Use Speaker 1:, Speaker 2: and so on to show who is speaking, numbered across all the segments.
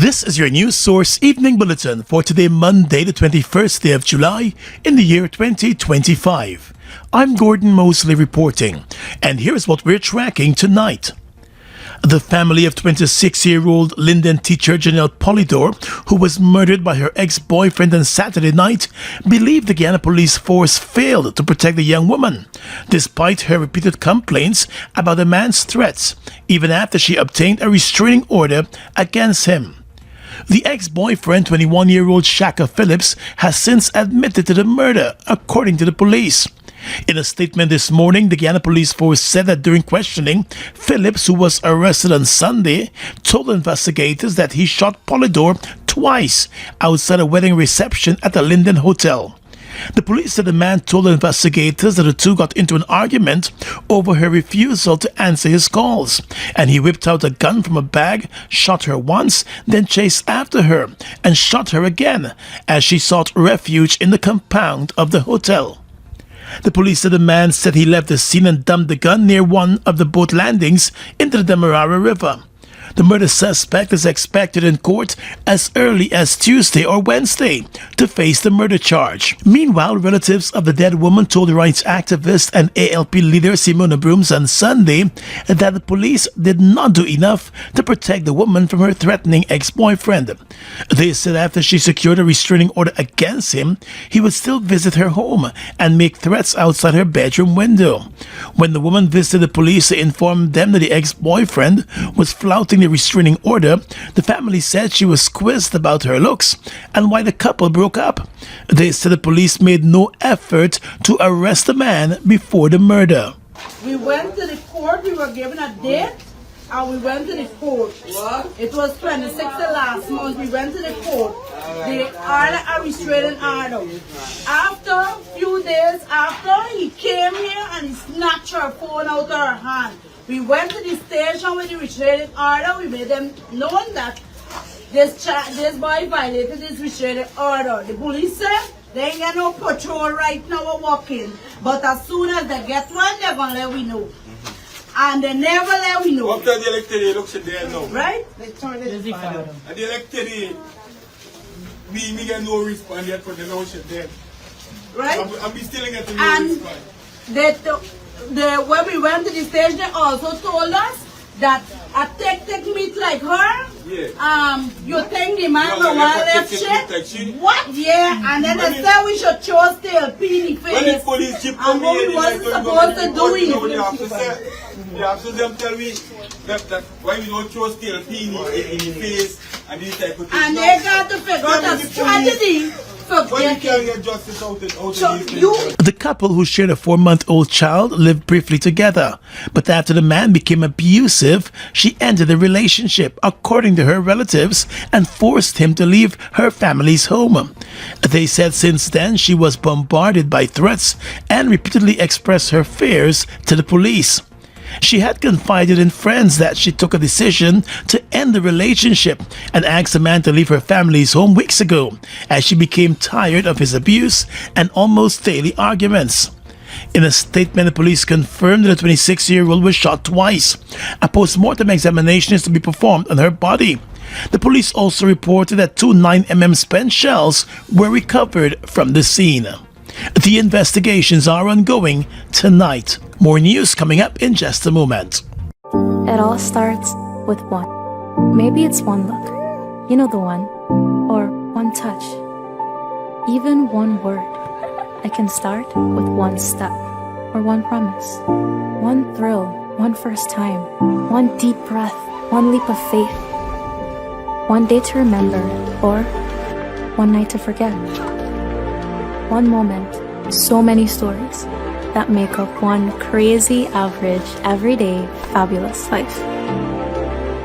Speaker 1: This is your news source evening bulletin for today, Monday, the 21st day of July in the year 2025. I'm Gordon Mosley reporting, and here's what we're tracking tonight. The family of 26-year-old Linden teacher Janelle Polidor, who was murdered by her ex-boyfriend on Saturday night, believe the Guyana police force failed to protect the young woman, despite her repeated complaints about the man's threats, even after she obtained a restraining order against him. The ex-boyfriend, 21-year-old Shaka Phillips, has since admitted to the murder, according to the police. In a statement this morning, the Guyana police force said that during questioning, Phillips, who was arrested on Sunday, told investigators that he shot Polidor twice outside a wedding reception at the Linden Hotel. The police said the man told investigators that the two got into an argument over her refusal to answer his calls, and he whipped out a gun from a bag, shot her once, then chased after her and shot her again as she sought refuge in the compound of the hotel. The police said the man said he left the scene and dumped the gun near one of the boat landings into the Demerara River. The murder suspect is expected in court as early as Tuesday or Wednesday to face the murder charge. Meanwhile, relatives of the dead woman told rights activist and ALP leader Simona Brooms on Sunday that the police did not do enough to protect the woman from her threatening ex-boyfriend. They said after she secured a restraining order against him, he would still visit her home and make threats outside her bedroom window. When the woman visited the police, they informed them that the ex-boyfriend was flouting the restraining order. The family said she was quizzed about her looks and why the couple broke up. They said the police made no effort to arrest the man before the murder.
Speaker 2: We went to the court, we were given a date, and we went to the court. It was 26th of last month. We went to the court. They ordered a restraining order. After a few days after, he came here and he snatched her phone out of her hand. We went to the station with the restraining order. We made them know that this boy violated this restraining order. The police said they ain't got no patrol right now or walking. But as soon as they get one, they're going to let we know. And they never let we know.
Speaker 3: After the elected, look at there now.
Speaker 2: Right?
Speaker 3: And the elected, we get no response yet for the lotion there.
Speaker 2: Right?
Speaker 3: And we still getting no response.
Speaker 2: When we went to the station, they also told us that a tech meet like her, you think the man will want left shit? What? Yeah, and then they said we should show still pee the face.
Speaker 3: When the police jeep
Speaker 2: and what we wasn't supposed to do
Speaker 3: it. The officers them tell me that why we don't show still pee in the face and these type of things.
Speaker 2: And they got to figure out a strategy.
Speaker 1: The couple, who shared a 4-month-old child, lived briefly together, but after the man became abusive, she ended the relationship, according to her relatives, and forced him to leave her family's home. They said since then she was bombarded by threats and repeatedly expressed her fears to the police. She had confided in friends that she took a decision to end the relationship and asked the man to leave her family's home weeks ago as she became tired of his abuse and almost daily arguments. In a statement, the police confirmed that the 26-year-old was shot twice. A post-mortem examination is to be performed on her body. The police also reported that 2 9mm spent shells were recovered from the scene. The investigations are ongoing tonight. More news coming up in just a moment.
Speaker 4: It all starts with one. Maybe it's one look, you know the one, or one touch, even one word. It can start with one step, or one promise, one thrill, one first time, one deep breath, one leap of faith, one day to remember, or one night to forget. One moment, so many stories that make up one crazy, average, everyday, fabulous life.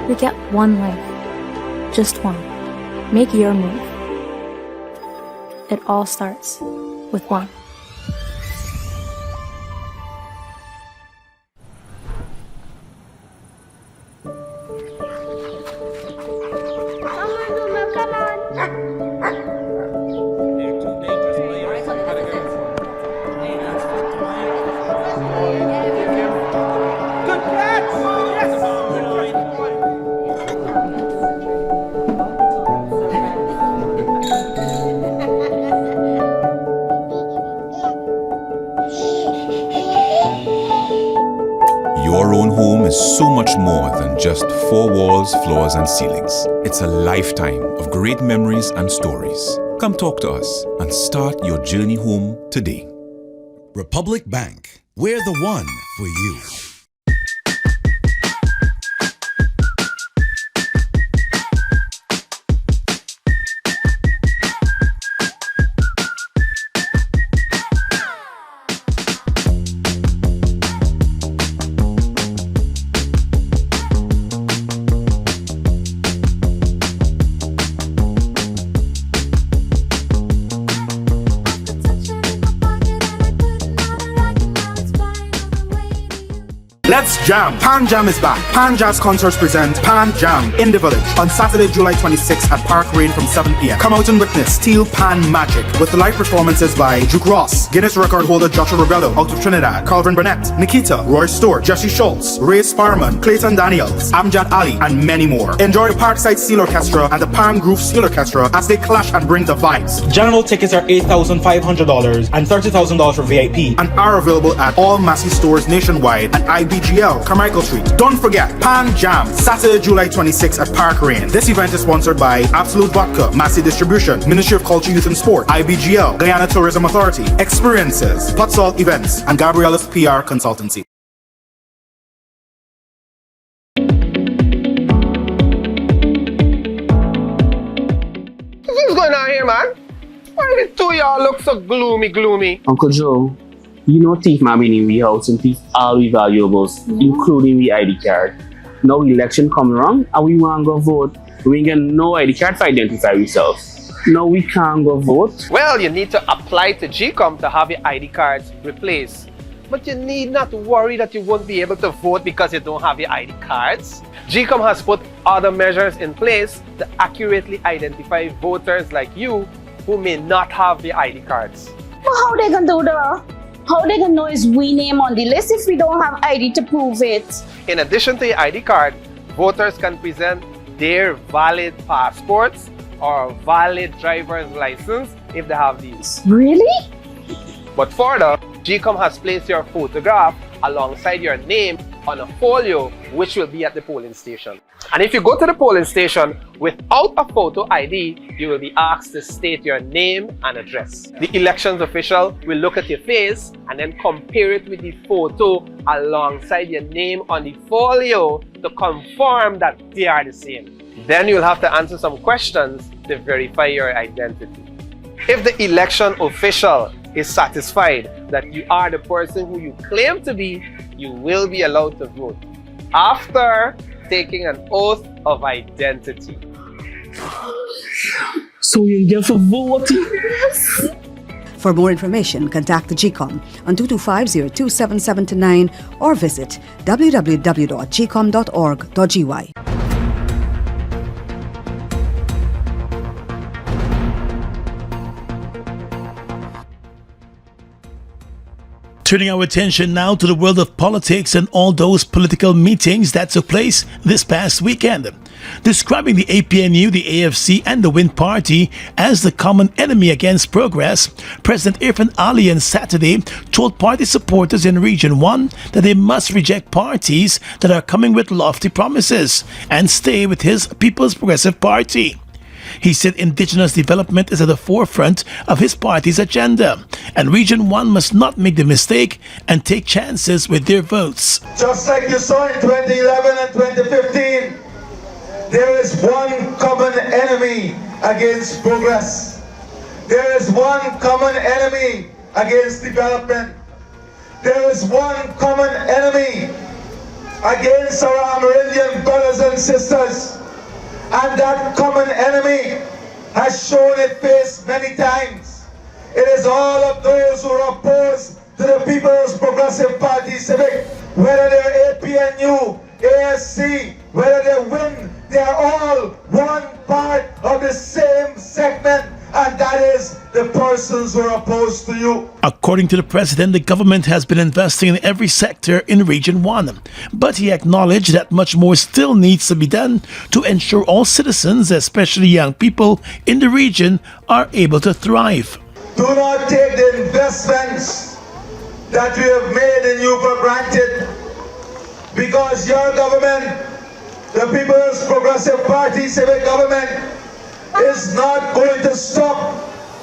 Speaker 4: We get one life, just one. Make your move. It all starts with one.
Speaker 3: Good catch! Yes!
Speaker 5: Your own home is so much more than just four walls, floors, and ceilings. It's a lifetime of great memories and stories. Come talk to us and start your journey home today.
Speaker 6: Republic Bank. We're the one for you.
Speaker 7: Let's jam! Pan Jam is back. Pan Jazz Concerts present Pan Jam in the Village on Saturday, July 26th at Park Rain from 7 p.m. Come out and witness Steel Pan Magic with live performances by Duke Ross, Guinness record holder Joshua Rebello out of Trinidad, Calvin Burnett, Nikita, Roy Stewart, Jesse Schultz, Ray Sparman, Clayton Daniels, Amjad Ali, and many more. Enjoy the Parkside Steel Orchestra and the Palm Groove Steel Orchestra as they clash and bring the vibes.
Speaker 8: General tickets are $8,500 and $30,000 for VIP
Speaker 7: and are available at all Massey stores nationwide and IBGL, Carmichael Street. Don't forget Pan Jam, Saturday, July 26th at Park Rain. This event is sponsored by Absolute Vodka, Massey Distribution, Ministry of Culture, Youth and Sport, IBGL, Guyana Tourism Authority, Experiences, Potsalt Events, and Gabriella's PR Consultancy.
Speaker 9: What's going on here, man? Why do the two of y'all look so gloomy?
Speaker 10: Uncle Joe, you know thief man been in we house and thief all we valuables, including we ID card. Now election come around and we want to go vote. We ain't get no ID card to identify ourselves. No, we can't go vote.
Speaker 9: Well, you need to apply to GCOM to have your ID cards replaced. But you need not worry that you won't be able to vote because you don't have your ID cards. GCOM has put other measures in place to accurately identify voters like you who may not have the ID cards.
Speaker 11: Well, how they gonna do that? How they gonna know is we name on the list if we don't have ID to prove it?
Speaker 9: In addition to your ID card, voters can present their valid passports or valid driver's license if they have these.
Speaker 11: Really?
Speaker 9: But further, GCOM has placed your photograph alongside your name on a folio which will be at the polling station. And if you go to the polling station without a photo ID, you will be asked to state your name and address. The elections official will look at your face and then compare it with the photo alongside your name on the folio to confirm that they are the same. Then you'll have to answer some questions to verify your identity. If the election official is satisfied that you are the person who you claim to be, you will be allowed to vote after taking an oath of identity.
Speaker 10: So you get for vote?
Speaker 12: For more information, contact the GCOM on 225-027729 or visit www.gcom.org.gy.
Speaker 1: Turning our attention now to the world of politics and all those political meetings that took place this past weekend. Describing the APNU, the AFC, and the Wind Party as the common enemy against progress, President Irfan Ali on Saturday told party supporters in Region 1 that they must reject parties that are coming with lofty promises and stay with his People's Progressive Party. He said indigenous development is at the forefront of his party's agenda, and Region 1 must not make the mistake and take chances with their votes.
Speaker 3: Just like you saw in 2011 and 2015, there is one common enemy against progress. There is one common enemy against development. There is one common enemy against our Amerindian brothers and sisters. And that common enemy has shown its face many times. It is all of those who are opposed to the People's Progressive Party Civic, whether they're APNU, ASC, whether they win, they are all one part of the same segment, and that is the persons who are opposed to you.
Speaker 1: According to the president, the government has been investing in every sector in Region 1, but he acknowledged that much more still needs to be done to ensure all citizens, especially young people in the region, are able to thrive.
Speaker 3: Do not take the investments that we have made in you for granted. because your government, the People's Progressive Party civic government, is not going to stop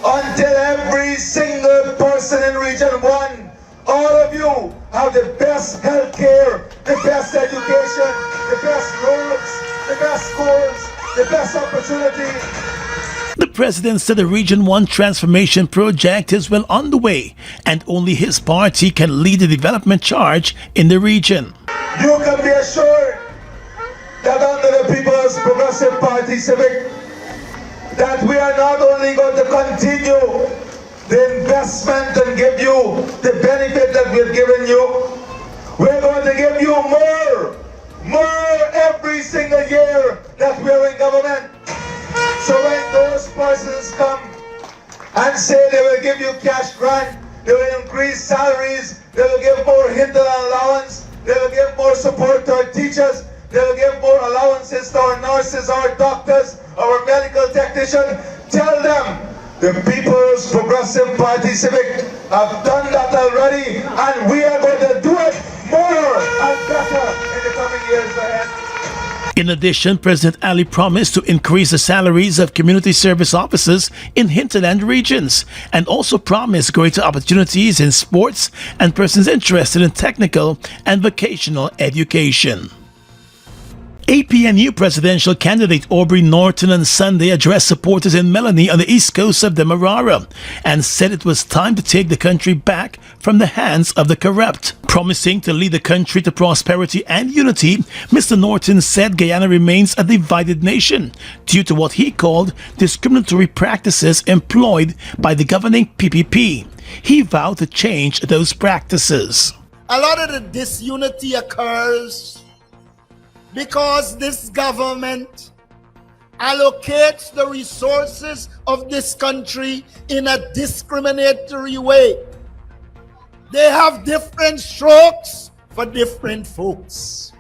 Speaker 3: until every single person in Region 1, all of you, have the best health care, the best education, the best roads, the best schools, the best opportunities.
Speaker 1: The president said the Region 1 transformation project is well underway and only his party can lead the development charge in the region.
Speaker 3: You can be assured that under the People's Progressive Party Civic, that we are not only going to continue the investment and give you the benefit that we've given you, we're going to give you more every single year that we're in government. So when those persons come and say they will give you cash grant, they will increase salaries, they will give more hinterland allowance, they will give more support to our teachers, they will give more allowances to our nurses, our doctors, our medical technicians, tell them the People's Progressive Party Civic have done that already, and we are going to do it more and better in the coming years ahead.
Speaker 1: In addition, President Ali promised to increase the salaries of community service officers in hinterland regions and also promised greater opportunities in sports and persons interested in technical and vocational education. APNU presidential candidate Aubrey Norton on Sunday addressed supporters in Melanie on the east coast of Demerara and said it was time to take the country back from the hands of the corrupt. Promising to lead the country to prosperity and unity, Mr. Norton said Guyana remains a divided nation due to what he called discriminatory practices employed by the governing PPP. He vowed to change those practices.
Speaker 13: A lot of the disunity occurs because this government allocates the resources of this country in a discriminatory way. They have different strokes for different folks.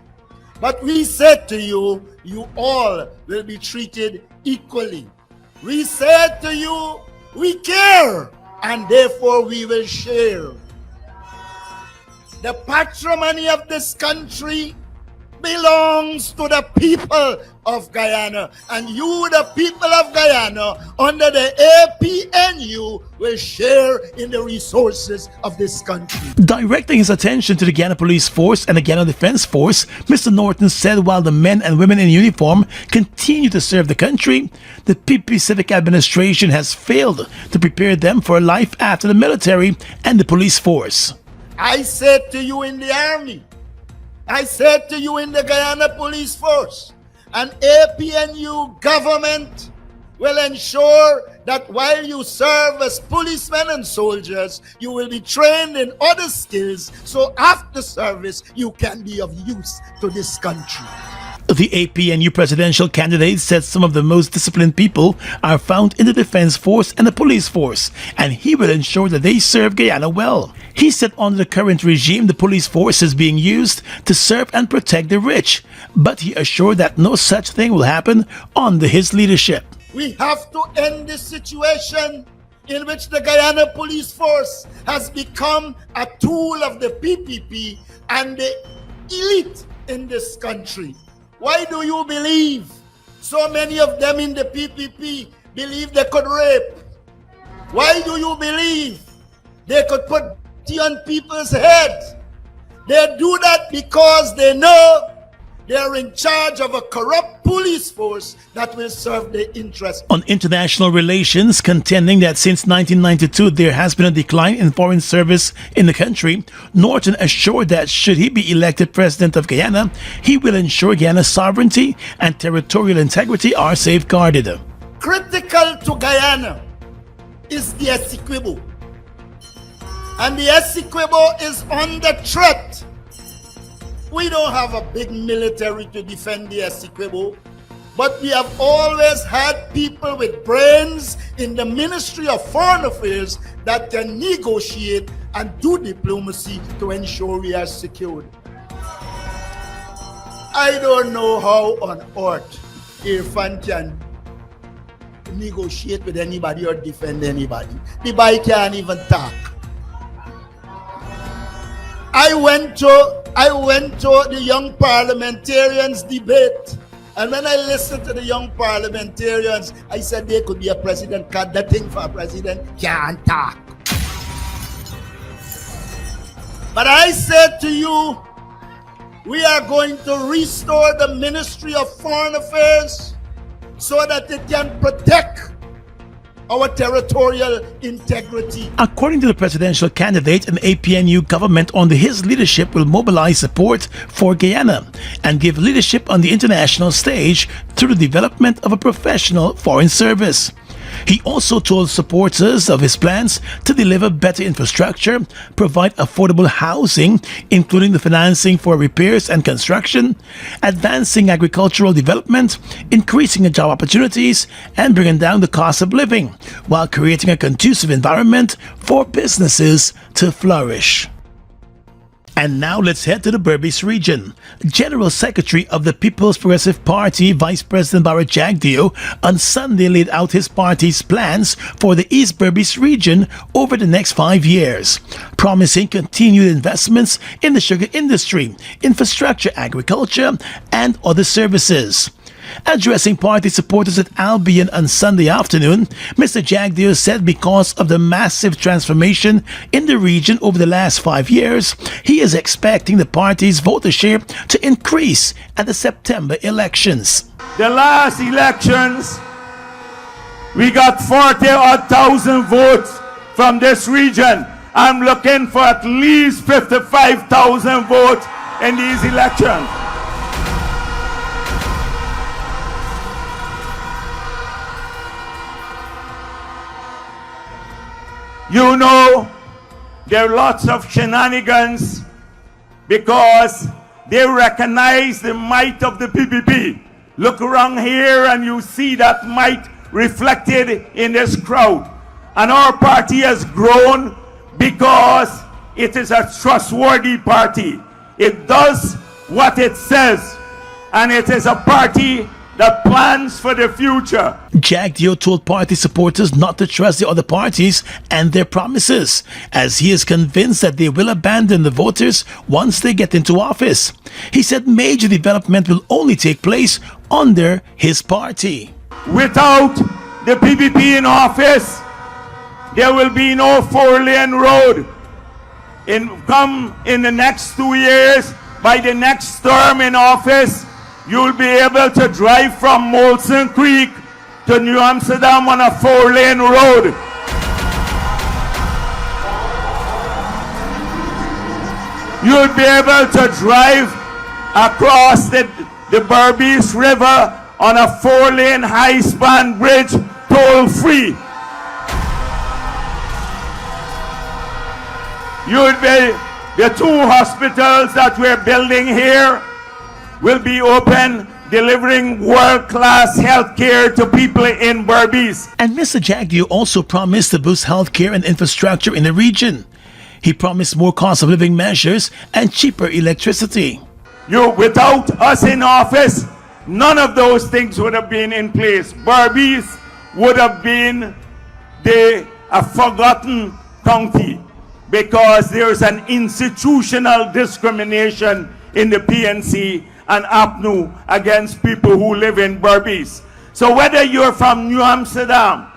Speaker 13: But we said to you, you all will be treated equally. We said to you, we care, and therefore we will share. The patrimony of this country belongs to the people of Guyana, and you, the people of Guyana, under the APNU, will share in the resources of this country.
Speaker 1: Directing his attention to the Guyana Police Force and the Guyana Defense Force, Mr. Norton said while the men and women in uniform continue to serve the country, the PPP Civic Administration has failed to prepare them for life after the military and the police force.
Speaker 13: I said to you in the Army, I said to you in the Guyana Police Force, an APNU government will ensure that while you serve as policemen and soldiers, you will be trained in other skills, so after service, you can be of use to this country.
Speaker 1: The APNU presidential candidate said some of the most disciplined people are found in the defense force and the police force, and he will ensure that they serve Guyana well. He said under the current regime, the police force is being used to serve and protect the rich, but he assured that no such thing will happen under his leadership.
Speaker 13: We have to end this situation in which the Guyana Police Force has become a tool of the PPP and the elite in this country. Why do you believe so many of them in the PPP believe they could rape? Why do you believe they could put tea on people's heads? They do that because they know they're in charge of a corrupt police force that will serve their interests.
Speaker 1: On international relations, contending that since 1992 there has been a decline in foreign service in the country, Norton assured that should he be elected president of Guyana, he will ensure Guyana's sovereignty and territorial integrity are safeguarded.
Speaker 13: Critical to Guyana is the Essequibo. And the Essequibo is under threat. We don't have a big military to defend the Essequibo, but we have always had people with brains in the Ministry of Foreign Affairs that can negotiate and do diplomacy to ensure we are secured. I don't know how on earth Irfan can negotiate with anybody or defend anybody. The boy can't even talk. I went to I went to the young parliamentarians debate. And when I listened to the young parliamentarians, I said they could be a president, because the thing for a president can't talk. But I said to you, we are going to restore the Ministry of Foreign Affairs so that it can protect our territorial integrity.
Speaker 1: According to the presidential candidate, an APNU government under his leadership will mobilize support for Guyana and give leadership on the international stage through the development of a professional foreign service. He also told supporters of his plans to deliver better infrastructure, provide affordable housing, including the financing for repairs and construction, advancing agricultural development, increasing job opportunities, and bringing down the cost of living, while creating a conducive environment for businesses to flourish. And now let's head to the Berbice region. General Secretary of the People's Progressive Party, Vice President Barrett Jagdeo, on Sunday laid out his party's plans for the East Berbice region over the next 5 years, promising continued investments in the sugar industry, infrastructure, agriculture, and other services. Addressing party supporters at Albion on Sunday afternoon, Mr. Jagdeo said because of the massive transformation in the region over the last 5 years, he is expecting the party's voter share to increase at the September elections.
Speaker 14: The last elections, we got 40,000 votes from this region. I'm looking for at least 55,000 votes in these elections. You know, there are lots of shenanigans because they recognize the might of the PPP. Look around here and you see that might reflected in this crowd. And our party has grown because it is a trustworthy party. It does what it says, and it is a party that plans for the future.
Speaker 1: Jagdeo told party supporters not to trust the other parties and their promises, as he is convinced that they will abandon the voters once they get into office. He said major development will only take place under his party.
Speaker 14: Without the PPP in office, there will be no 4-lane road. Come in the next 2 years, by the next term in office, you'll be able to drive from Molson Creek to New Amsterdam on a 4-lane road. You'll be able to drive across the Berbice River on a 4-lane high-span bridge, toll-free. You'll be the 2 hospitals that we're building here will be open, delivering world-class health care to people in Berbice.
Speaker 1: And Mr. Jagdeo also promised to boost health care and infrastructure in the region. He promised more cost of living measures and cheaper electricity.
Speaker 14: Without us in office, none of those things would have been in place. Berbice would have been a forgotten county because there's an institutional discrimination in the PNC and APNU against people who live in Berbice. So whether you're from New Amsterdam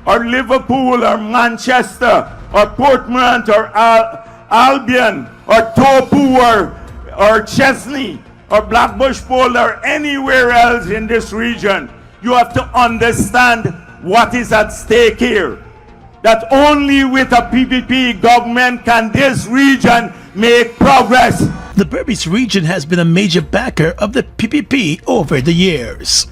Speaker 14: or Liverpool or Manchester or Portmont or Albion or Topu or Chesney or Blackbush Pole or anywhere else in this region, you have to understand what is at stake here. That only with a PPP government can this region make progress.
Speaker 1: The Berbice region has been a major backer of the PPP over the years.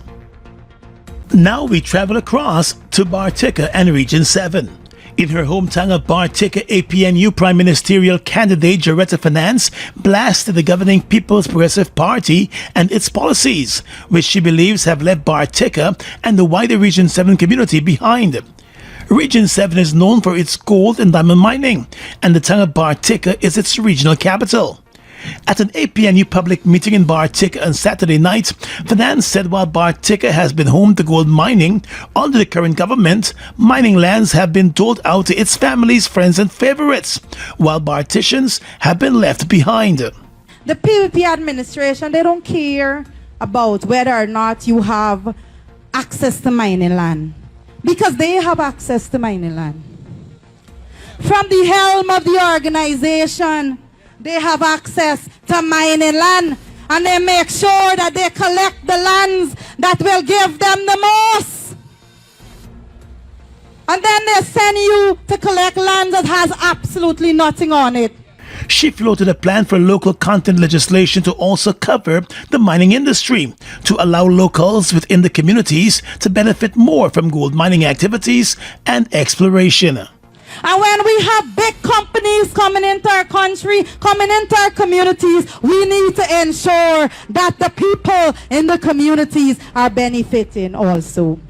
Speaker 1: Now we travel across to Bartica and Region 7. In her hometown of Bartica, APNU Prime Ministerial candidate Jaretta Finance blasted the governing People's Progressive Party and its policies, which she believes have left Bartica and the wider Region 7 community behind. Region 7 is known for its gold and diamond mining, and the town of Bartica is its regional capital. At an APNU public meeting in Bartica on Saturday night, Finance said while Bartica has been home to gold mining, under the current government, mining lands have been doled out to its families, friends and favorites, while Barticians have been left behind.
Speaker 2: The PPP administration, they don't care about whether or not you have access to mining land, because they have access to mining land. From the helm of the organization, they have access to mining land, and they make sure that they collect the lands that will give them the most. And then they send you to collect land that has absolutely nothing on it.
Speaker 1: She floated a plan for local content legislation to also cover the mining industry, to allow locals within the communities to benefit more from gold mining activities and exploration.
Speaker 2: And when we have big companies coming into our country, coming into our communities, we need to ensure that the people in the communities are benefiting also.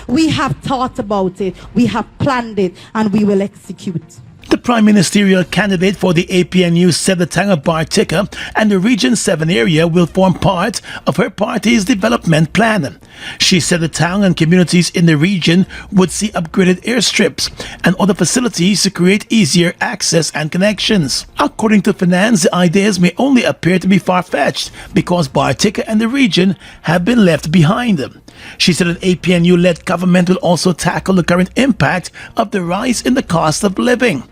Speaker 2: We have thought about it, we have planned it, and we will execute.
Speaker 1: The Prime Ministerial candidate for the APNU said the town of Bartica and the Region 7 area will form part of her party's development plan. She said the town and communities in the region would see upgraded airstrips and other facilities to create easier access and connections. According to Finance, the ideas may only appear to be far-fetched because Bartica and the region have been left behind. She said an APNU-led government will also tackle the current impact of the rise in the cost of living,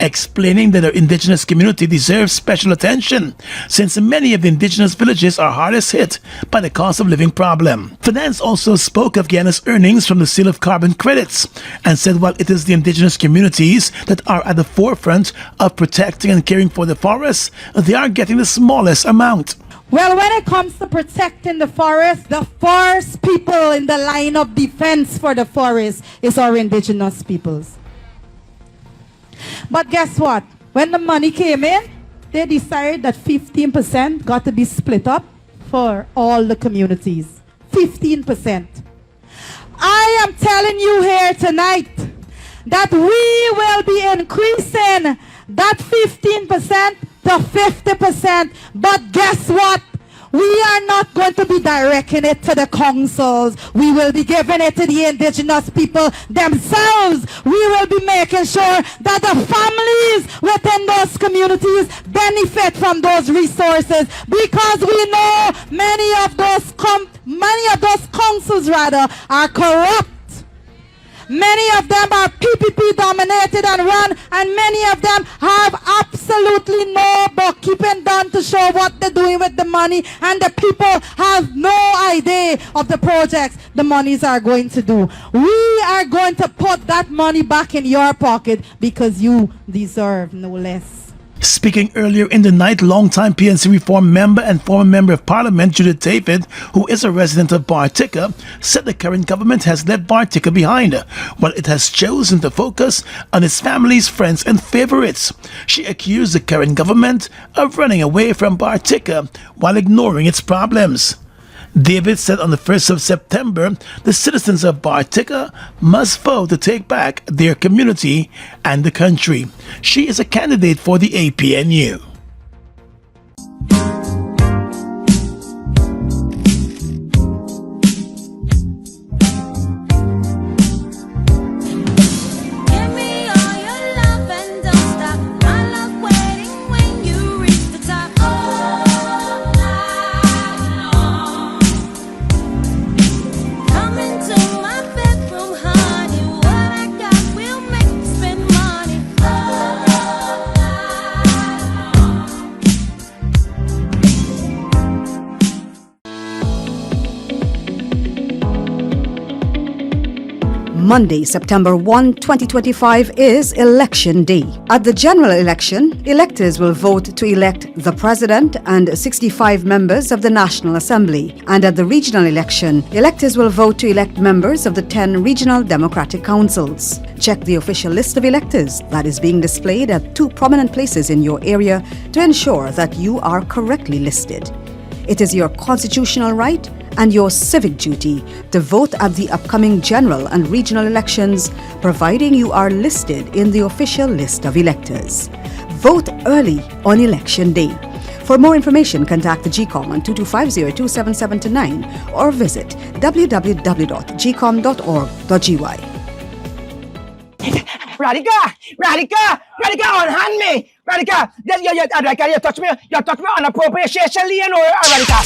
Speaker 1: explaining that our indigenous community deserves special attention since many of the indigenous villages are hardest hit by the cost of living problem. Finance also spoke of Guyana's earnings from the sale of carbon credits and said while it is the indigenous communities that are at the forefront of protecting and caring for the forests, they are getting the smallest amount.
Speaker 2: Well, when it comes to protecting the forest, the first people in the line of defense for the forest is our indigenous peoples. But guess what? When the money came in, they decided that 15% got to be split up for all the communities. 15%. I am telling you here tonight that we will be increasing that 15% to 50%. But guess what? We are not going to be directing it to the councils. We will be giving it to the indigenous people themselves. We will be making sure that the families within those communities benefit from those resources, because we know many of those councils are corrupt. Many of them are PPP dominated and run, and many of them have absolutely no bookkeeping done to show what they're doing with the money, and the people have no idea of the projects the monies are going to do. We are going to put that money back in your pocket because you deserve no less.
Speaker 1: Speaking earlier in the night, longtime PNC Reform member and former Member of Parliament Judith David, who is a resident of Bartica, said the current government has left Bartica behind, while it has chosen to focus on its family's friends and favorites. She accused the current government of running away from Bartica while ignoring its problems. David said on the 1st of September, the citizens of Bartica must vote to take back their community and the country. She is a candidate for the APNU.
Speaker 12: Monday, September 1, 2025 is Election Day. At the general election, electors will vote to elect the President and 65 members of the National Assembly. And at the regional election, electors will vote to elect members of the 10 regional democratic councils. Check the official list of electors that is being displayed at 2 prominent places in your area to ensure that you are correctly listed. It is your constitutional right and your civic duty to vote at the upcoming general and regional elections, providing you are listed in the official list of electors. Vote early on Election Day. For more information, contact the GCOM on 2250-277-9 or visit www.gcom.org.gy.
Speaker 15: Radhika, unhand me. Radhika, you touch me on appropriation, you know, Radhika.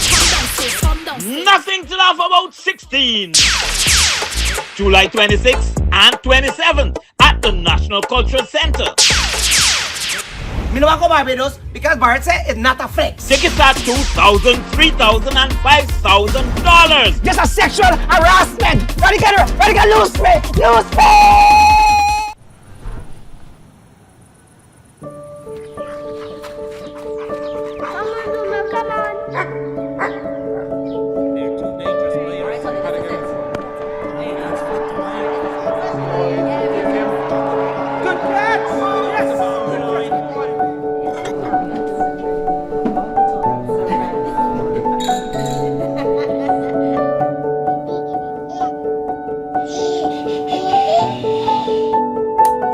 Speaker 16: Nothing to laugh about 16. July 26th and 27th at the National Cultural Center.
Speaker 15: Me no want go Barbados because Barrett said it's not a flex.
Speaker 16: Tickets are $2,000, $3,000, and $5,000.
Speaker 15: Just a sexual harassment. Radhika, lose me.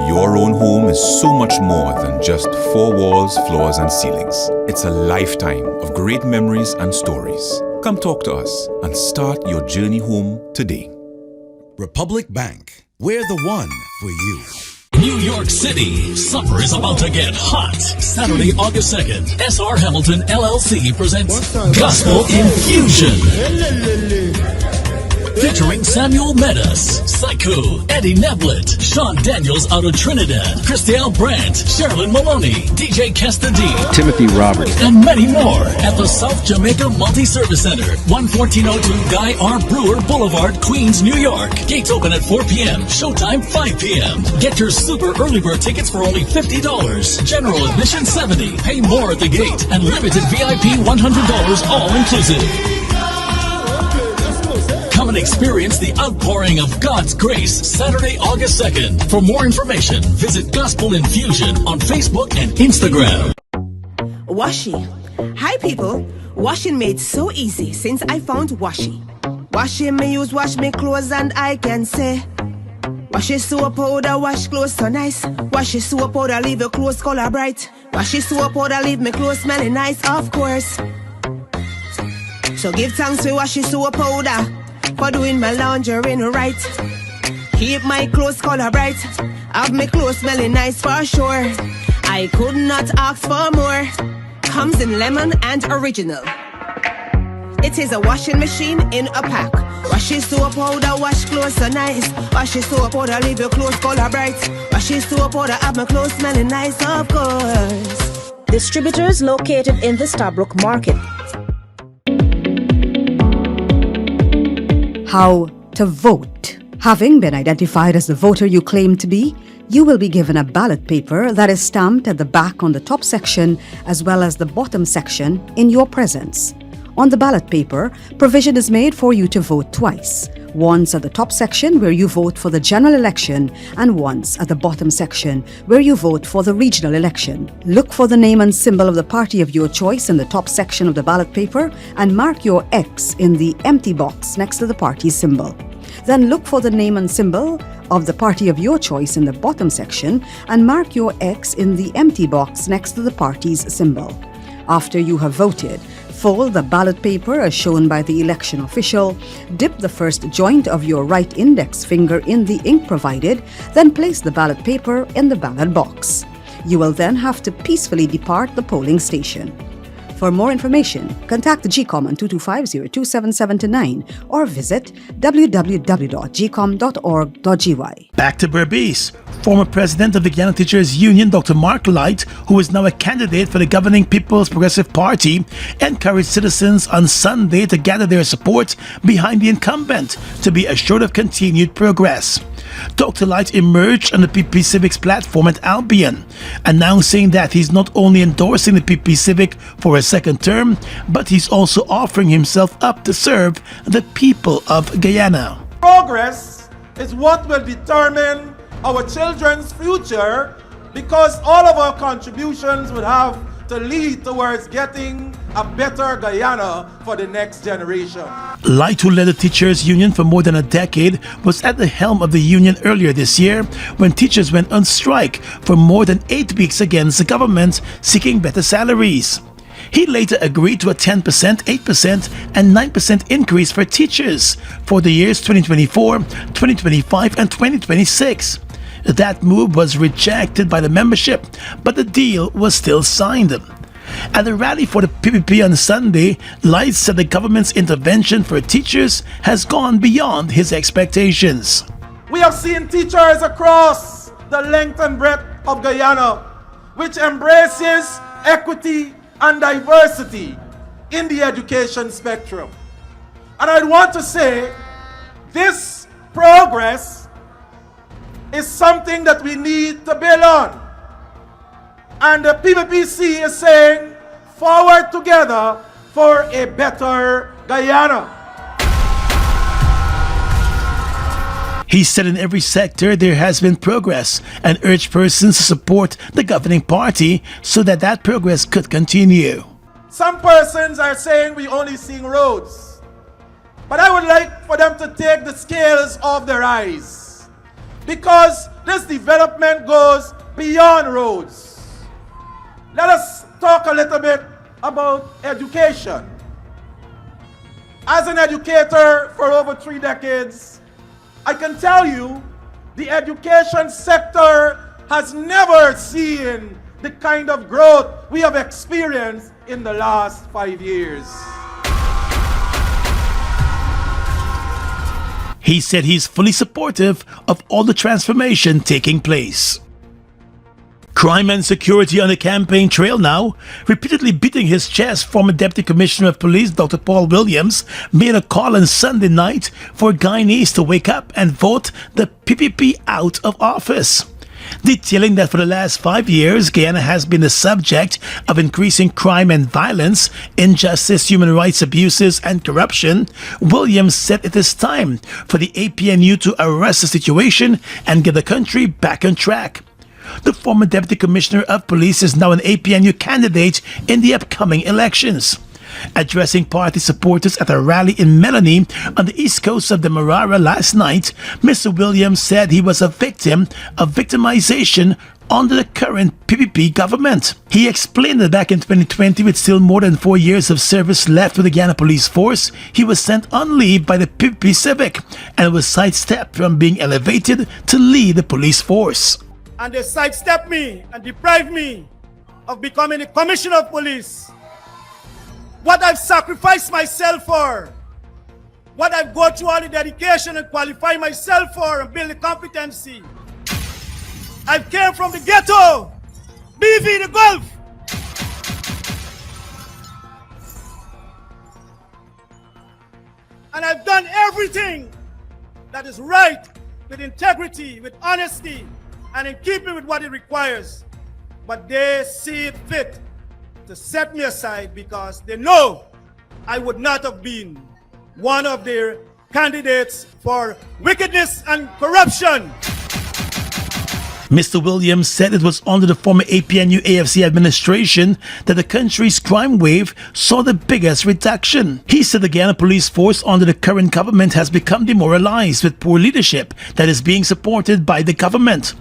Speaker 5: Your own home is so much more than just four walls, floors, and ceilings. It's a lifetime of great memories and stories. Come talk to us and start your journey home today.
Speaker 6: Republic Bank. We're the one for you.
Speaker 17: New York City, summer is about to get hot. Saturday, August 2nd, S.R. Hamilton LLC presents Gospel Infusion. Featuring Samuel Meadows, Psycho, Eddie Neblett, Sean Daniels out of Trinidad, Christelle Brandt, Sherilyn Maloney, DJ Kesta D,
Speaker 18: Timothy Roberts,
Speaker 17: and many more at the South Jamaica Multi-Service Center, 11402 Guy R. Brewer Boulevard, Queens, New York. Gates open at 4 p.m., showtime 5 p.m. Get your super early bird tickets for only $50. General admission $70. Pay more at the gate, and limited VIP $100 all inclusive. Come and experience the outpouring of God's grace Saturday, August 2nd. For more information, visit Gospel Infusion on Facebook and Instagram.
Speaker 19: Washi. Hi people. Washing made so easy since I found Washi. Washing me use wash me clothes and I can say Washi soap powder wash clothes so nice. Washi soap powder leave your clothes color bright. Washi soap powder leave me clothes smelling nice, of course. So give thanks for Washi soap powder for doing my laundry right. Keep my clothes color bright. Have my clothes smelling nice for sure. I could not ask for more. Comes in lemon and original. It is a washing machine in a pack. Washi soap powder wash clothes so nice. Washi soap powder leave your clothes color bright. Washi soap powder have my clothes smelling nice, of course.
Speaker 20: Distributors located in the Starbrook Market.
Speaker 12: How to vote. Having been identified as the voter you claim to be, you will be given a ballot paper that is stamped at the back on the top section as well as the bottom section in your presence. On the ballot paper, provision is made for you to vote twice. Once at the top section where you vote for the general election and once at the bottom section where you vote for the regional election. Look for the name and symbol of the party of your choice in the top section of the ballot paper and mark your X in the empty box next to the party symbol. Then look for the name and symbol of the party of your choice in the bottom section and mark your X in the empty box next to the party's symbol. After you have voted, fold the ballot paper as shown by the election official, dip the first joint of your right index finger in the ink provided, then place the ballot paper in the ballot box. You will then have to peacefully depart the polling station. For more information, contact the GCOM on 225-027729 or visit www.gcom.org.gy.
Speaker 1: Back to Berbice. Former president of the Guyana Teachers Union, Dr. Mark Light, who is now a candidate for the governing People's Progressive Party, encouraged citizens on Sunday to gather their support behind the incumbent to be assured of continued progress. Dr. Light emerged on the PP Civic's platform at Albion, announcing that he's not only endorsing the PP Civic for a second term, but he's also offering himself up to serve the people of Guyana.
Speaker 21: Progress is what will determine our children's future, because all of our contributions would have to lead towards getting a better Guyana for the next generation.
Speaker 1: Light, who led the teachers union for more than a decade, was at the helm of the union earlier this year when teachers went on strike for more than 8 weeks against the government seeking better salaries. He later agreed to a 10%, 8%, and 9% increase for teachers for the years 2024, 2025, and 2026. That move was rejected by the membership, but the deal was still signed. At the rally for the PPP on Sunday, Light said the government's intervention for teachers has gone beyond his expectations.
Speaker 21: We have seen teachers across the length and breadth of Guyana, which embraces equity and diversity in the education spectrum. And I want to say, this progress is something that we need to build on. And the PPPC is saying, forward together for a better Guyana.
Speaker 1: He said in every sector there has been progress and urged persons to support the governing party so that that progress could continue.
Speaker 21: Some persons are saying we only seeing roads. But I would like for them to take the scales off their eyes, because this development goes beyond roads. Let us talk a little bit about education. As an educator for over 3 decades, I can tell you the education sector has never seen the kind of growth we have experienced in the last 5 years.
Speaker 1: He said he's fully supportive of all the transformation taking place. Crime and security on the campaign trail now. Repeatedly beating his chest, former Deputy Commissioner of Police Dr. Paul Williams made a call on Sunday night for Guyanese to wake up and vote the PPP out of office. Detailing that for the last 5 years, Guyana has been the subject of increasing crime and violence, injustice, human rights abuses, and corruption, Williams said it is time for the APNU to arrest the situation and get the country back on track. The former Deputy Commissioner of Police is now an APNU candidate in the upcoming elections. Addressing party supporters at a rally in Melanie on the east coast of the Marara last night, Mr. Williams said he was a victim of victimization under the current PPP government. He explained that back in 2020, with still more than 4 years of service left with the Guyana Police Force, he was sent on leave by the PPP Civic and was sidestepped from being elevated to lead the police force.
Speaker 13: And they sidestepped me and deprived me of becoming a commissioner of police. What I've sacrificed myself for, what I've gone through all the dedication and qualify myself for and build the competency. I came from the ghetto, BV the Gulf. And I've done everything that is right, with integrity, with honesty, and in keeping with what it requires. But they see it fit to set me aside because they know I would not have been one of their candidates for wickedness and corruption.
Speaker 1: Mr. Williams said it was under the former APNU AFC administration that the country's crime wave saw the biggest reduction. He said the Guyana Police Force under the current government has become demoralized with poor leadership that is being supported by the government.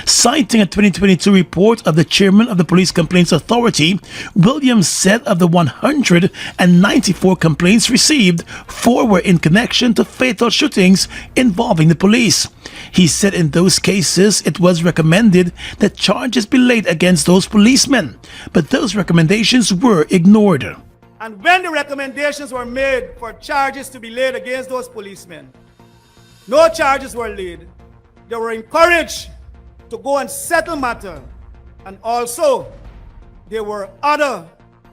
Speaker 1: Citing a 2022 report of the chairman of the Police Complaints Authority, Williams said of the 194 complaints received, 4 were in connection to fatal shootings involving the police. He said in those cases it was recommended that charges be laid against those policemen, but those recommendations were ignored.
Speaker 13: And when the recommendations were made for charges to be laid against those policemen, no charges were laid. They were encouraged to go and settle matter, and also there were other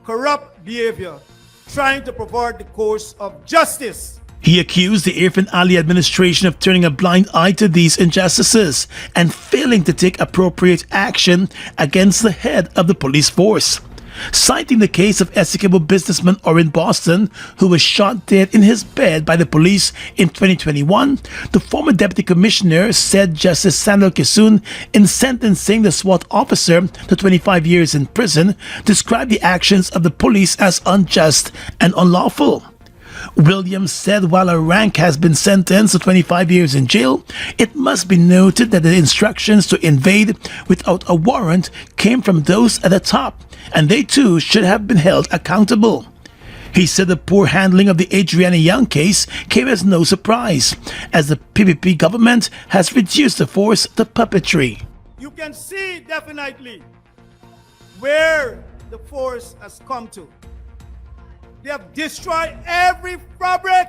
Speaker 13: corrupt behavior trying to pervert the course of justice.
Speaker 1: He accused the Irfan Ali administration of turning a blind eye to these injustices and failing to take appropriate action against the head of the police force. Citing the case of execrable businessman Orin Boston, who was shot dead in his bed by the police in 2021, the former deputy commissioner said Justice Sandal Kisun, in sentencing the SWAT officer to 25 years in prison, described the actions of the police as unjust and unlawful. Williams said while a rank has been sentenced to 25 years in jail, it must be noted that the instructions to invade without a warrant came from those at the top, and they too should have been held accountable. He said the poor handling of the Adriana Young case came as no surprise, as the PPP government has reduced the force to puppetry.
Speaker 13: You can see definitely where the force has come to. They have destroyed every fabric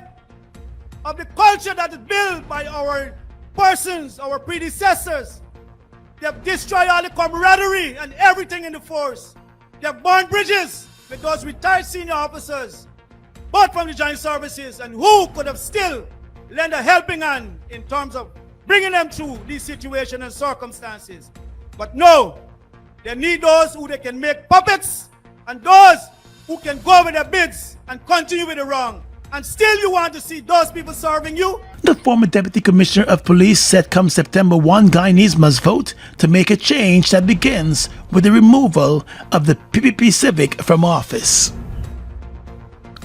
Speaker 13: of the culture that is built by our persons, our predecessors. They have destroyed all the camaraderie and everything in the force. They have burned bridges with those retired senior officers, both from the joint services, and who could have still lent a helping hand in terms of bringing them through these situations and circumstances. But no, they need those who they can make puppets and those who can go with their bids and continue with the wrong. And still you want to see those people serving you?
Speaker 1: The former Deputy Commissioner of Police said come September 1, Guyanese must vote to make a change that begins with the removal of the PPP Civic from office.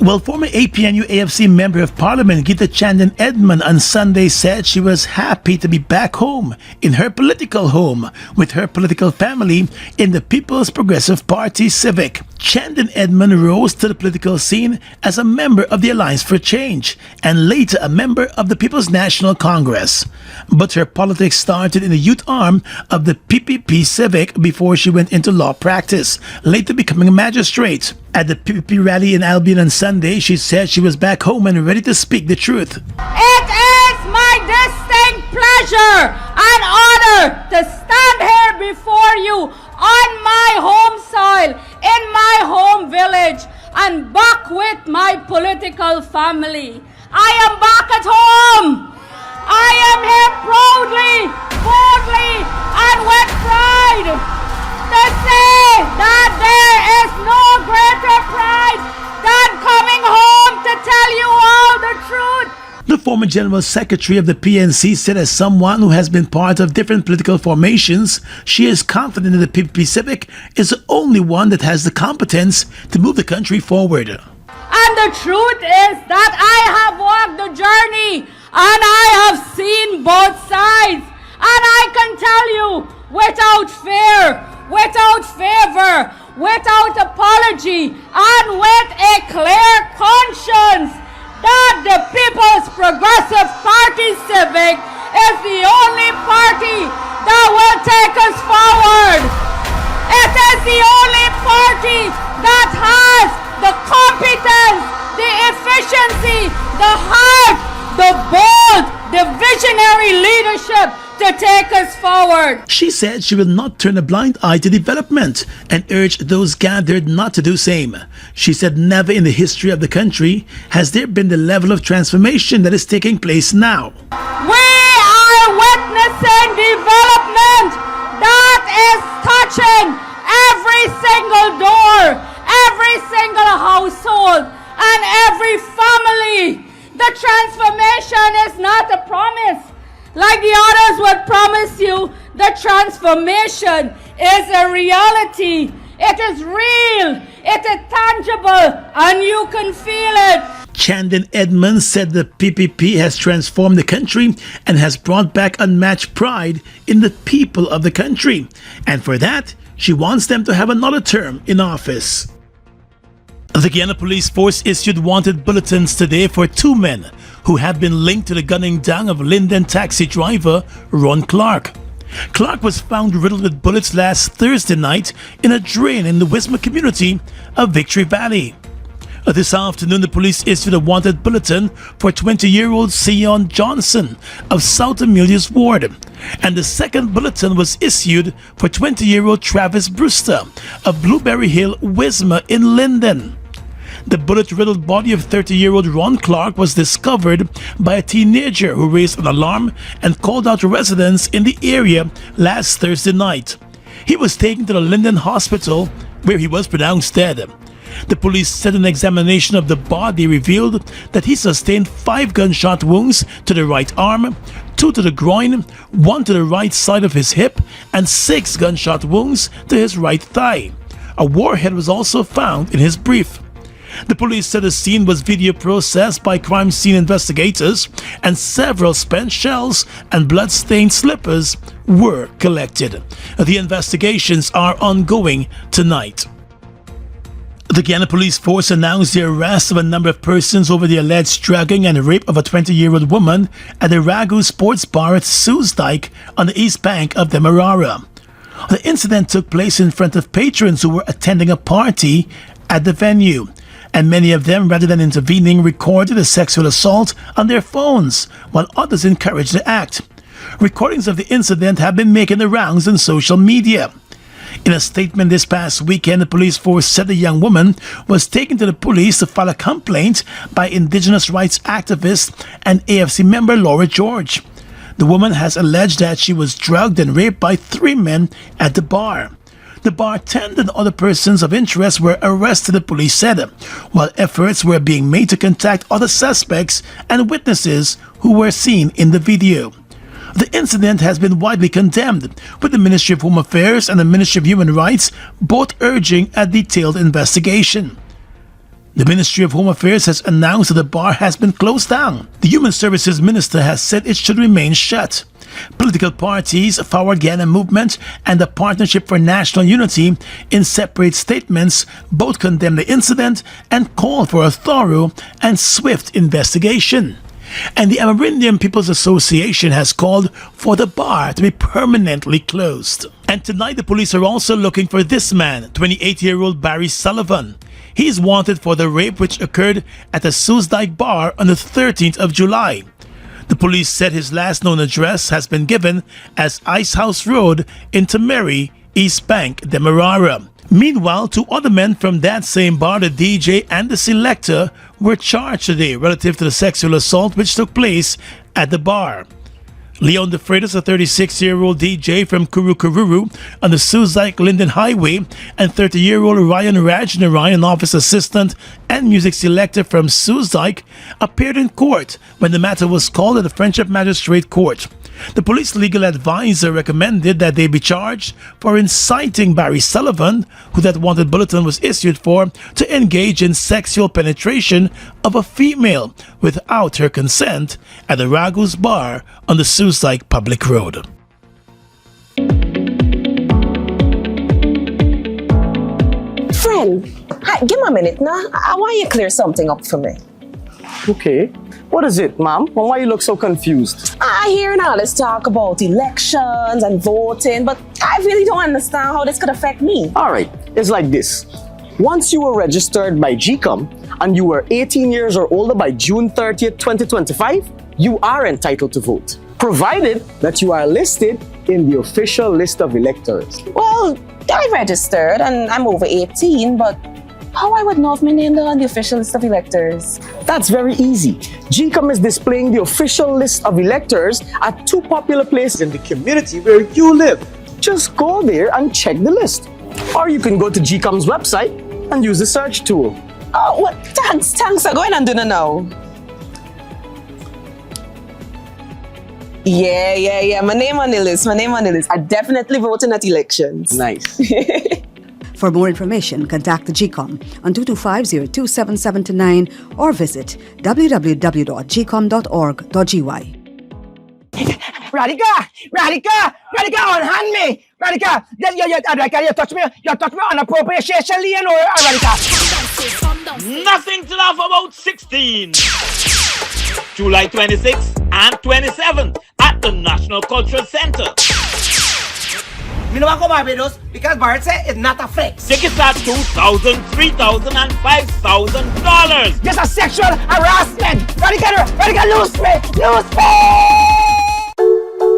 Speaker 1: Well, former APNU AFC Member of Parliament Gita Chanden Edmund on Sunday said she was happy to be back home, in her political home, with her political family in the People's Progressive Party Civic. Chanden Edmund rose to the political scene as a member of the Alliance for Change and later a member of the People's National Congress. But her politics started in the youth arm of the PPP Civic before she went into law practice, later becoming a magistrate. At the PPP rally in Albion on Sunday, she said she was back home and ready to speak the truth.
Speaker 18: It is my distinct pleasure and honor to stand here before you on my home soil, in my home village, and back with my political family. I am back at home. I am here proudly, boldly, and with pride to say that there is no greater pride than coming home to tell you all the truth.
Speaker 1: The former General Secretary of the PNC said as someone who has been part of different political formations, she is confident that the PPP Civic is the only one that has the competence to move the country forward.
Speaker 18: And the truth is that I have walked the journey and I have seen both sides. And I can tell you without fear, without favor, without apology, and with a clear conscience that the People's Progressive Party Civic is the only party that will take us forward. It is the only party that has the competence, the efficiency, the heart, the bold, the visionary leadership to take us forward.
Speaker 1: She said she will not turn a blind eye to development and urged those gathered not to do same. She said never in the history of the country has there been the level of transformation that is taking place now.
Speaker 18: We are witnessing development that is touching every single door, every single household, and every family. The transformation is not a promise. Like the others would promise you, the transformation is a reality. It is real, it is tangible, and you can feel it.
Speaker 1: Chanden Edmund said the PPP has transformed the country and has brought back unmatched pride in the people of the country. And for that, she wants them to have another term in office. The Guyana Police Force issued wanted bulletins today for two men who have been linked to the gunning down of Linden taxi driver Ron Clark. Clark was found riddled with bullets last Thursday night in a drain in the Wisma community of Victory Valley. This afternoon, the police issued a wanted bulletin for 20-year-old Sion Johnson of South Amelia's ward. And the second bulletin was issued for 20-year-old Travis Brewster of Blueberry Hill, Wisma in Linden. The bullet-riddled body of 30-year-old Ron Clark was discovered by a teenager who raised an alarm and called out residents in the area last Thursday night. He was taken to the Linden Hospital, where he was pronounced dead. The police said an examination of the body revealed that he sustained 5 gunshot wounds to the right arm, 2 to the groin, 1 to the right side of his hip, and 6 gunshot wounds to his right thigh. A warhead was also found in his brief. The police said the scene was video processed by crime scene investigators and several spent shells and blood-stained slippers were collected. The investigations are ongoing tonight. The Guyana police force announced the arrest of a number of persons over the alleged drugging and rape of a 20-year-old woman at the Ragu Sports Bar at Soosdijk on the east bank of Demerara. The incident took place in front of patrons who were attending a party at the venue, and many of them, rather than intervening, recorded the sexual assault on their phones, while others encouraged the act. Recordings of the incident have been making the rounds on social media. In a statement this past weekend, the police force said the young woman was taken to the police to file a complaint by Indigenous rights activist and AFC member Laura George. The woman has alleged that she was drugged and raped by 3 men at the bar. The bartender and other persons of interest were arrested, the police said, while efforts were being made to contact other suspects and witnesses who were seen in the video. The incident has been widely condemned, with the Ministry of Home Affairs and the Ministry of Human Rights both urging a detailed investigation. The Ministry of Home Affairs has announced that the bar has been closed down. The Human Services Minister has said it should remain shut. Political parties, Forward Guyana Movement and the Partnership for National Unity, in separate statements, both condemned the incident and called for a thorough and swift investigation. And the Amerindian People's Association has called for the bar to be permanently closed. And tonight the police are also looking for this man, 28-year-old Barry Sullivan. He is wanted for the rape which occurred at the Soosdijk bar on the 13th of July. The police said his last known address has been given as Ice House Road in Tamari, East Bank, Demerara. Meanwhile, 2 other men from that same bar, the DJ and the selector, were charged today relative to the sexual assault which took place at the bar. Leon De Freitas, a 36-year-old DJ from Kurukururu on the Soosdijk-Linden Highway, and 30-year-old Ryan Rajnarayan, an office assistant and music selector from Soosdijk, appeared in court when the matter was called at the Friendship Magistrate Court. The police legal advisor recommended that they be charged for inciting Barry Sullivan, who that wanted bulletin was issued for, to engage in sexual penetration of a female without her consent at the Ragu's bar on the Soosdijk public road.
Speaker 4: Friend, hi, give me a minute now. I want you to clear something up for me.
Speaker 22: Okay. What is it, ma'am? Why you look so confused?
Speaker 4: I hear all this talk about elections and voting, but I really don't understand how this could affect me.
Speaker 22: All right, it's like this. Once you were registered by GCOM and you were 18 years or older by June 30th, 2025, you are entitled to vote, provided that you are listed in the official list of electors.
Speaker 4: Well, I registered and I'm over 18, but how I would know if my name is on the official list of electors?
Speaker 22: That's very easy. GCOM is displaying the official list of electors at 2 popular places in the community where you live. Just go there and check the list. Or you can go to GCOM's website and use the search tool.
Speaker 4: Oh, well, thanks. I'm going and doing it now. Yeah. My name on the list. I definitely voting at elections.
Speaker 22: Nice.
Speaker 12: For more information, contact the GCOM on 225-02779 or visit www.gcom.org.gy.
Speaker 15: Radhika, unhand me. Radhika, you touch me unappropriately, you know, Radhika.
Speaker 16: Nothing to laugh about 16. July 26 and 27 at the National Cultural Center.
Speaker 15: Me no want go Barbados because Barrett said it's not a flex.
Speaker 16: Tickets are $2,000, $3,000, and $5,000.
Speaker 15: Just a sexual harassment. Radhika, lose me.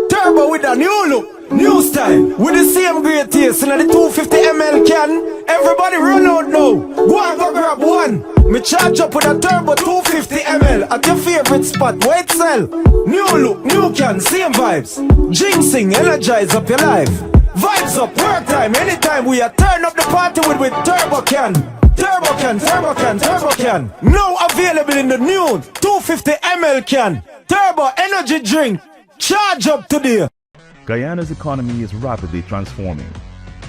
Speaker 23: Turbo with a new look, new style, with the same great taste in the 250 ml can. Everybody run out now. Go and go grab one. Me charge up with a turbo 250 ml at your favorite spot. Wait, sell. New look, new can, same vibes. Jinxing, energize up your life. Vibes up, work time, anytime we are turn up the party with Turbo Can. Turbo Can. Now available in the new 250 ml can. Turbo energy drink. Charge up today.
Speaker 24: Guyana's economy is rapidly transforming,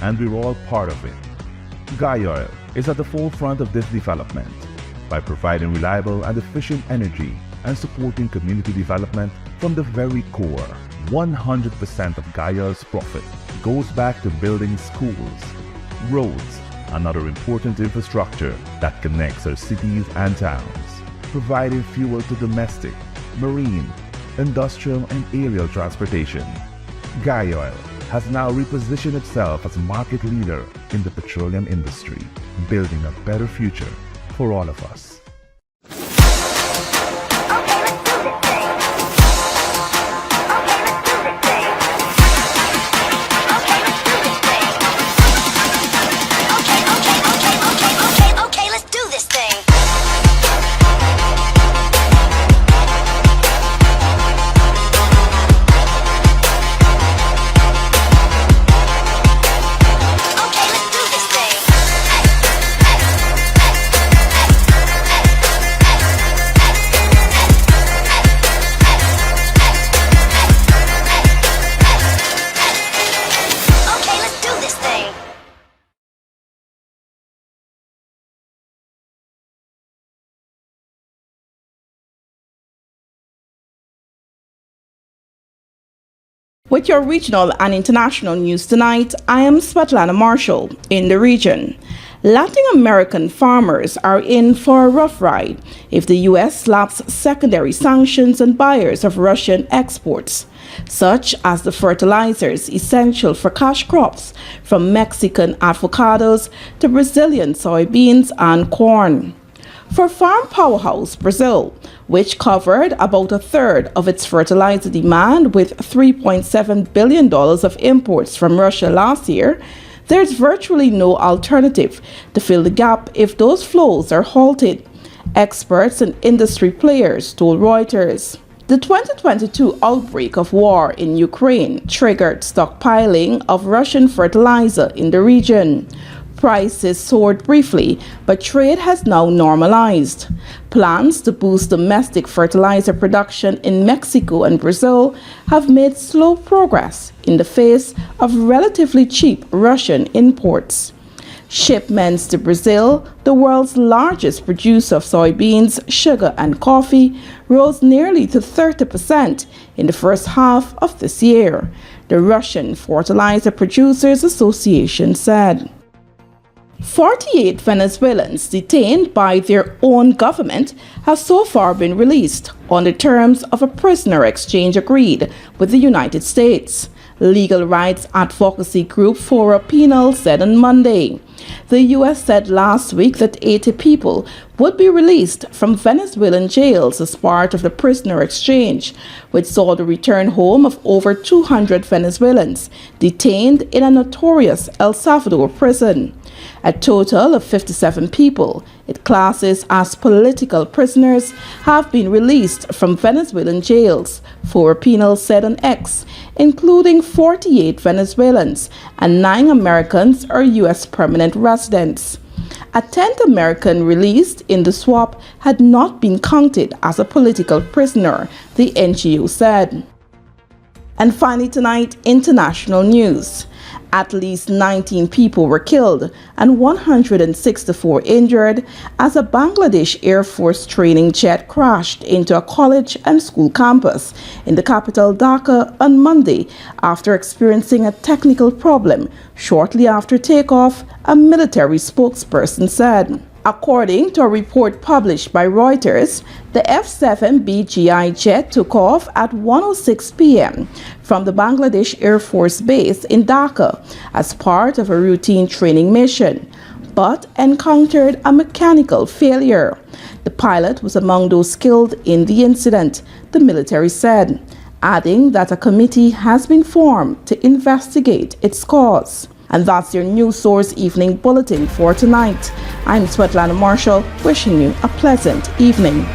Speaker 24: and we're all part of it. Guyoil is at the forefront of this development by providing reliable and efficient energy and supporting community development from the very core. 100% of Guyoil's profit goes back to building schools, roads, another important infrastructure that connects our cities and towns, providing fuel to domestic, marine, industrial and aerial transportation. Guy Oil has now repositioned itself as a market leader in the petroleum industry, building a better future for all of us.
Speaker 7: With your regional and international news tonight, I am Svetlana Marshall in the region. Latin American farmers are in for a rough ride if the U.S. slaps secondary sanctions on buyers of Russian exports, such as the fertilizers essential for cash crops from Mexican avocados to Brazilian soybeans and corn. For farm powerhouse Brazil, which covered about a third of its fertilizer demand with $3.7 billion of imports from Russia last year, there's virtually no alternative to fill the gap if those flows are halted, experts and industry players told Reuters. The 2022 outbreak of war in Ukraine triggered stockpiling of Russian fertilizer in the region. Prices soared briefly, but trade has now normalized. Plans to boost domestic fertilizer production in Mexico and Brazil have made slow progress in the face of relatively cheap Russian imports. Shipments to Brazil, the world's largest producer of soybeans, sugar, and coffee, rose nearly to 30% in the first half of this year, the Russian Fertilizer Producers Association said. 48 Venezuelans detained by their own government have so far been released on the terms of a prisoner exchange agreed with the United States. Legal rights advocacy group Fora Penal said on Monday. The U.S. said last week that 80 people would be released from Venezuelan jails as part of the prisoner exchange, which saw the return home of over 200 Venezuelans detained in a notorious El Salvador prison. A total of 57 people, it classes as political prisoners, have been released from Venezuelan jails, Fora Penal said on X, including 48 Venezuelans and 9 Americans or U.S. permanent residents. A 10th American released in the swap had not been counted as a political prisoner, the NGO said. And finally tonight, international news. At least 19 people were killed and 164 injured as a Bangladesh Air Force training jet crashed into a college and school campus in the capital Dhaka on Monday after experiencing a technical problem shortly after takeoff, a military spokesperson said. According to a report published by Reuters, the F-7BGI jet took off at 1:06 p.m. from the Bangladesh Air Force Base in Dhaka as part of a routine training mission, but encountered a mechanical failure. The pilot was among those killed in the incident, the military said, adding that a committee has been formed to investigate its cause. And that's your News Source Evening Bulletin for tonight. I'm Svetlana Marshall, wishing you a pleasant evening.